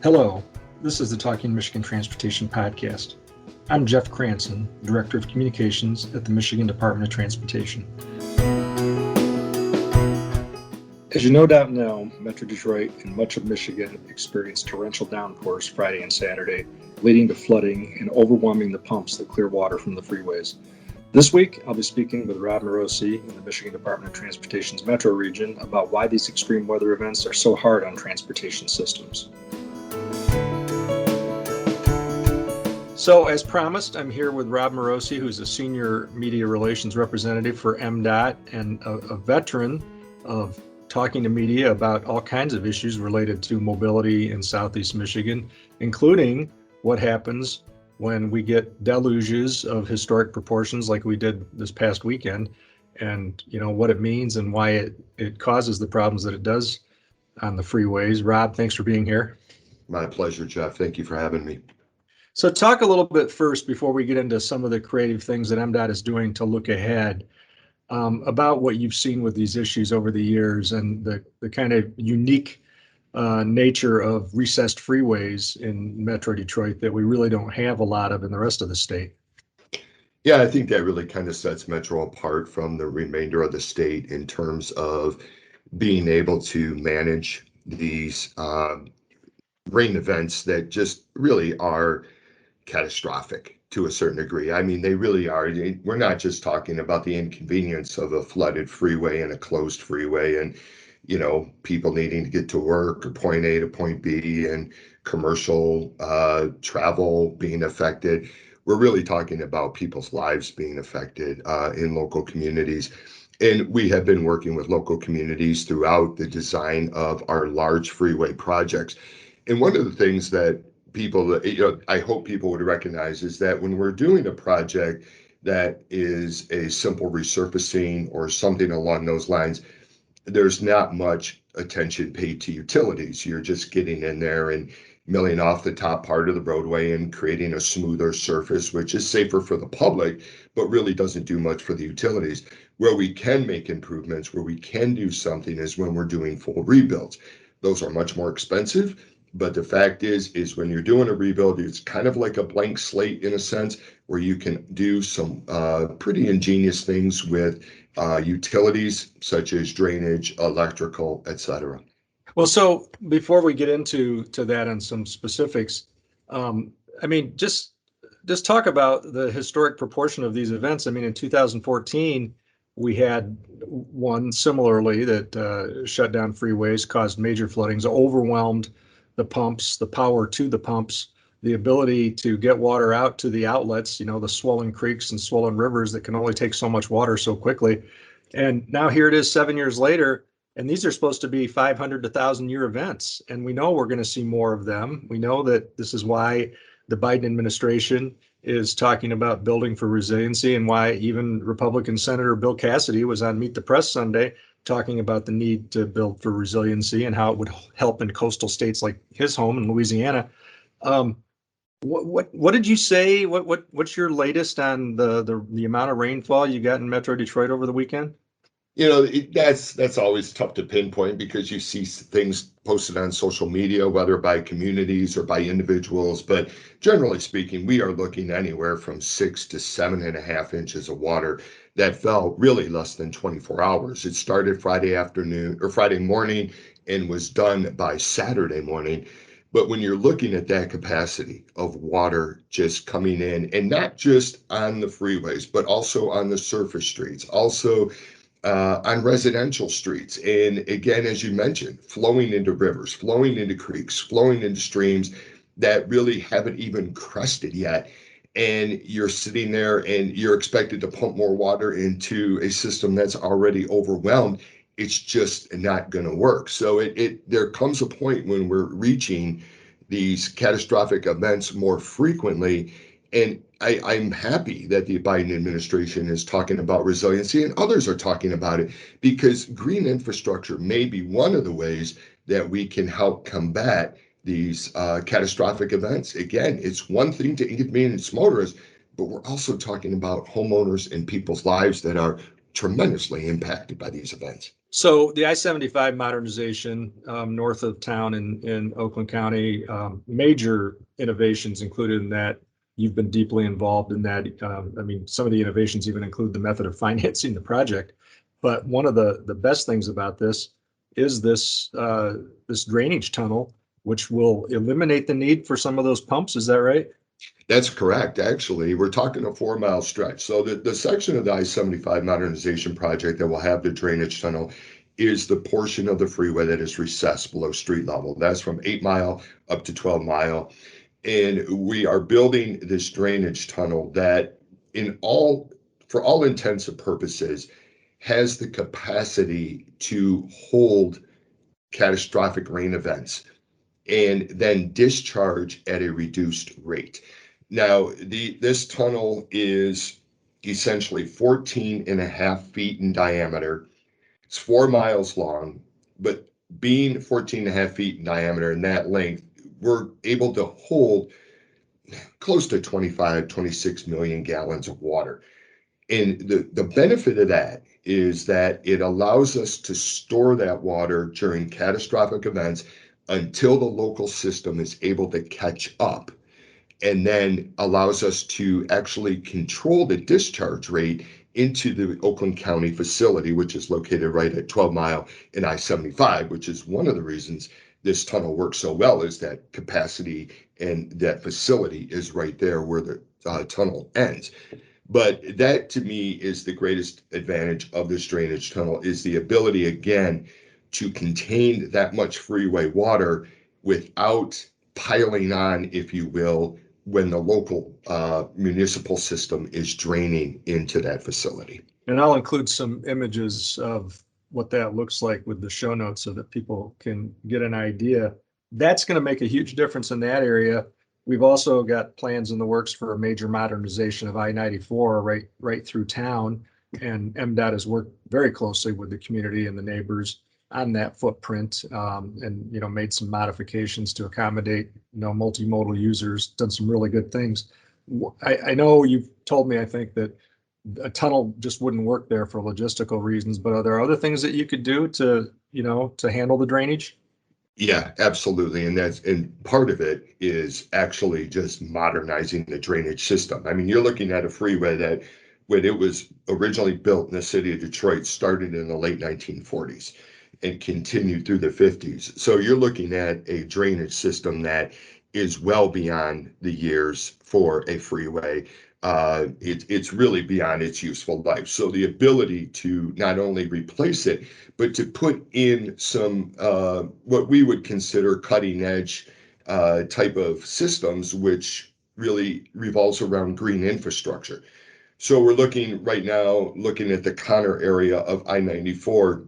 Hello, this is the Talking Michigan Transportation Podcast. I'm Jeff Cranston, Director of Communications at the Michigan Department of Transportation. As you no doubt know, Metro Detroit and much of Michigan experienced torrential downpours Friday and Saturday, leading to flooding and overwhelming the pumps that clear water from the freeways. This week, I'll be speaking with Rob Morosi in the Michigan Department of Transportation's Metro region about why these extreme weather events are so hard on transportation systems. So, as promised, I'm here with Rob Morosi, who's a senior media relations representative for MDOT and a veteran of talking to media about all kinds of issues related to mobility in Southeast Michigan, including what happens when we get deluges of historic proportions like we did this past weekend, and what it means and why it causes the problems that it does on the freeways. Rob, thanks for being here. My pleasure, Jeff. Thank you for having me. So talk a little bit first before we get into some of the creative things that MDOT is doing to look ahead about what you've seen with these issues over the years and the kind of unique nature of recessed freeways in Metro Detroit that we really don't have a lot of in the rest of the state. Yeah, I think that really kind of sets Metro apart from the remainder of the state in terms of being able to manage these rain events that just really are catastrophic to a certain degree. I mean, they really are. We're not just talking about the inconvenience of a flooded freeway and a closed freeway and people needing to get to work or point A to point B and commercial travel being affected. We're really talking about people's lives being affected in local communities. And we have been working with local communities throughout the design of our large freeway projects. And one of the things that people, I hope people would recognize is that when we're doing a project that is a simple resurfacing or something along those lines, there's not much attention paid to utilities. You're just getting in there and milling off the top part of the roadway and creating a smoother surface, which is safer for the public, but really doesn't do much for the utilities. Where we can make improvements, where we can do something is when we're doing full rebuilds. Those are much more expensive, but the fact is when you're doing a rebuild, it's kind of like a blank slate in a sense, where you can do some pretty ingenious things with utilities such as drainage, electrical, etc. Well, so before we get into that and some specifics, just talk about the historic proportion of these events. I mean, in 2014, we had one similarly that shut down freeways, caused major floodings, overwhelmed the pumps, the power to the pumps, the ability to get water out to the outlets, the swollen creeks and swollen rivers that can only take so much water so quickly. And now here it is 7 years later, and these are supposed to be 500 to 1,000-year events. And we know we're going to see more of them. We know that this is why the Biden administration is talking about building for resiliency, and why even Republican Senator Bill Cassidy was on Meet the Press Sunday talking about the need to build for resiliency and how it would help in coastal states like his home in Louisiana. What did you say? What's your latest on the amount of rainfall you got in Metro Detroit over the weekend? That's always tough to pinpoint because you see things posted on social media, whether by communities or by individuals. But generally speaking, we are looking anywhere from 6 to 7.5 inches of water that fell really less than 24 hours. It started Friday afternoon or Friday morning and was done by Saturday morning. But when you're looking at that capacity of water just coming in, and not just on the freeways, but also on the surface streets, also on residential streets. And again, as you mentioned, flowing into rivers, flowing into creeks, flowing into streams that really haven't even crested yet. And you're sitting there and you're expected to pump more water into a system that's already overwhelmed. It's just not going to work. So there comes a point when we're reaching these catastrophic events more frequently. And I'm happy that the Biden administration is talking about resiliency and others are talking about it, because green infrastructure may be one of the ways that we can help combat these catastrophic events. Again, it's one thing to inconvenience motorists, but we're also talking about homeowners and people's lives that are tremendously impacted by these events. So the I-75 modernization north of town in Oakland County, major innovations included in that. You've been deeply involved in that. I mean, some of the innovations even include the method of financing the project. But one of the best things about this is this drainage tunnel, which will eliminate the need for some of those pumps. Is that right? That's correct. Actually, we're talking a 4 mile stretch. So the section of the I-75 modernization project that will have the drainage tunnel is the portion of the freeway that is recessed below street level. That's from 8 mile up to 12 mile. And we are building this drainage tunnel that for all intents and purposes, has the capacity to hold catastrophic rain events and then discharge at a reduced rate. Now, this tunnel is essentially 14 and a half feet in diameter. It's 4 miles long, but being 14 and a half feet in diameter and that length, we're able to hold close to 25, 26 million gallons of water. And the benefit of that is that it allows us to store that water during catastrophic events until the local system is able to catch up, and then allows us to actually control the discharge rate into the Oakland County facility, which is located right at 12 Mile and I-75, which is one of the reasons this tunnel works so well, is that capacity and that facility is right there where the tunnel ends. But that to me is the greatest advantage of this drainage tunnel, is the ability again to contain that much freeway water without piling on, if you will, when the local municipal system is draining into that facility. And I'll include some images of what that looks like with the show notes so that people can get an idea. That's going to make a huge difference in that area. We've also got plans in the works for a major modernization of I-94 right through town. And MDOT has worked very closely with the community and the neighbors on that footprint, and made some modifications to accommodate multimodal users, done some really good things. I know you've told me, I think, that a tunnel just wouldn't work there for logistical reasons, but are there other things that you could do to handle the drainage? Yeah, absolutely. And part of it is actually just modernizing the drainage system. I mean, you're looking at a freeway that when it was originally built in the city of Detroit started in the late 1940s and continued through the 50s. So you're looking at a drainage system that is well beyond the years for a freeway. It's really beyond its useful life. So the ability to not only replace it, but to put in some what we would consider cutting edge type of systems, which really revolves around green infrastructure. So we're looking right now, looking at the Connor area of I-94.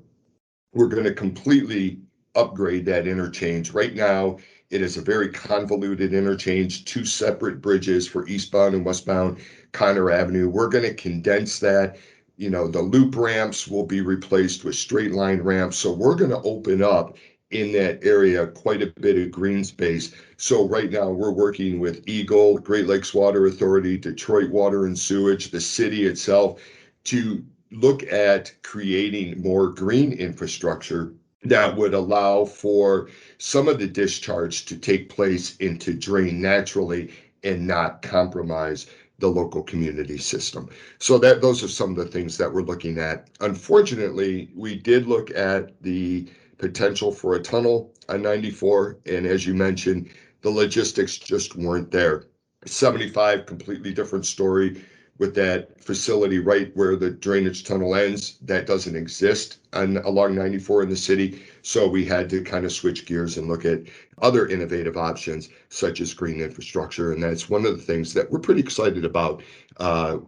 We're going to completely upgrade that interchange. Right now, it is a very convoluted interchange, two separate bridges for eastbound and westbound Connor Avenue. We're going to condense that. The loop ramps will be replaced with straight line ramps. So we're going to open up in that area quite a bit of green space. So right now we're working with Eagle, Great Lakes Water Authority, Detroit Water and Sewage, the city itself, to look at creating more green infrastructure that would allow for some of the discharge to take place and to drain naturally and not compromise the local community system. So those are some of the things that we're looking at. Unfortunately, we did look at the potential for a tunnel on 94, and as you mentioned, the logistics just weren't there. 75, completely different story with that facility right where the drainage tunnel ends. That doesn't exist along 94 in the city. So we had to kind of switch gears and look at other innovative options such as green infrastructure. And that's one of the things that we're pretty excited about,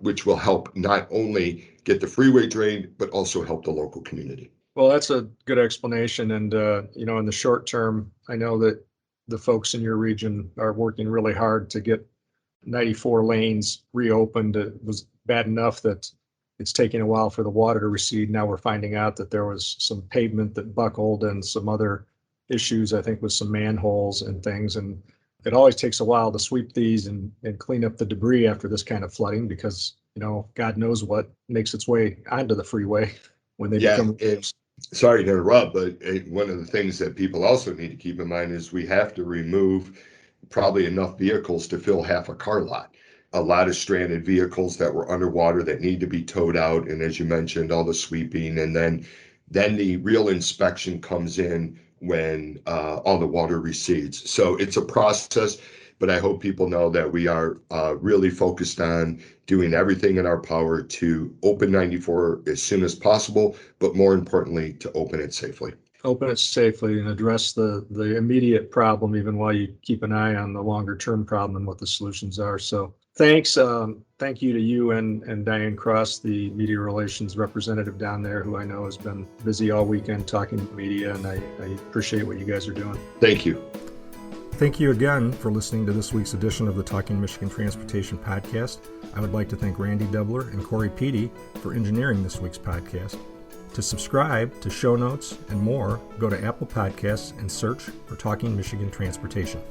which will help not only get the freeway drained, but also help the local community. Well, that's a good explanation. And, in the short term, I know that the folks in your region are working really hard to get 94 lanes reopened. It was bad enough that it's taking a while for the water to recede. Now we're finding out that there was some pavement that buckled and some other issues, I think, with some manholes and things. And it always takes a while to sweep these and clean up the debris after this kind of flooding because, God knows what makes its way onto the freeway when they Yeah, become. Sorry to interrupt, but one of the things that people also need to keep in mind is we have to remove probably enough vehicles to fill half a car lot. A lot of stranded vehicles that were underwater that need to be towed out, and as you mentioned, all the sweeping, and then the real inspection comes in when all the water recedes. So it's a process, but I hope people know that we are really focused on doing everything in our power to open 94 as soon as possible, but more importantly, to open it safely. Open it safely and address the immediate problem, even while you keep an eye on the longer term problem and what the solutions are. So thanks. Thank you to you and Diane Cross, the media relations representative down there, who I know has been busy all weekend talking to media, and I appreciate what you guys are doing. Thank you. Thank you again for listening to this week's edition of the Talking Michigan Transportation Podcast. I would like to thank Randy Dubler and Corey Peaty for engineering this week's podcast. To subscribe to show notes and more, go to Apple Podcasts and search for Talking Michigan Transportation.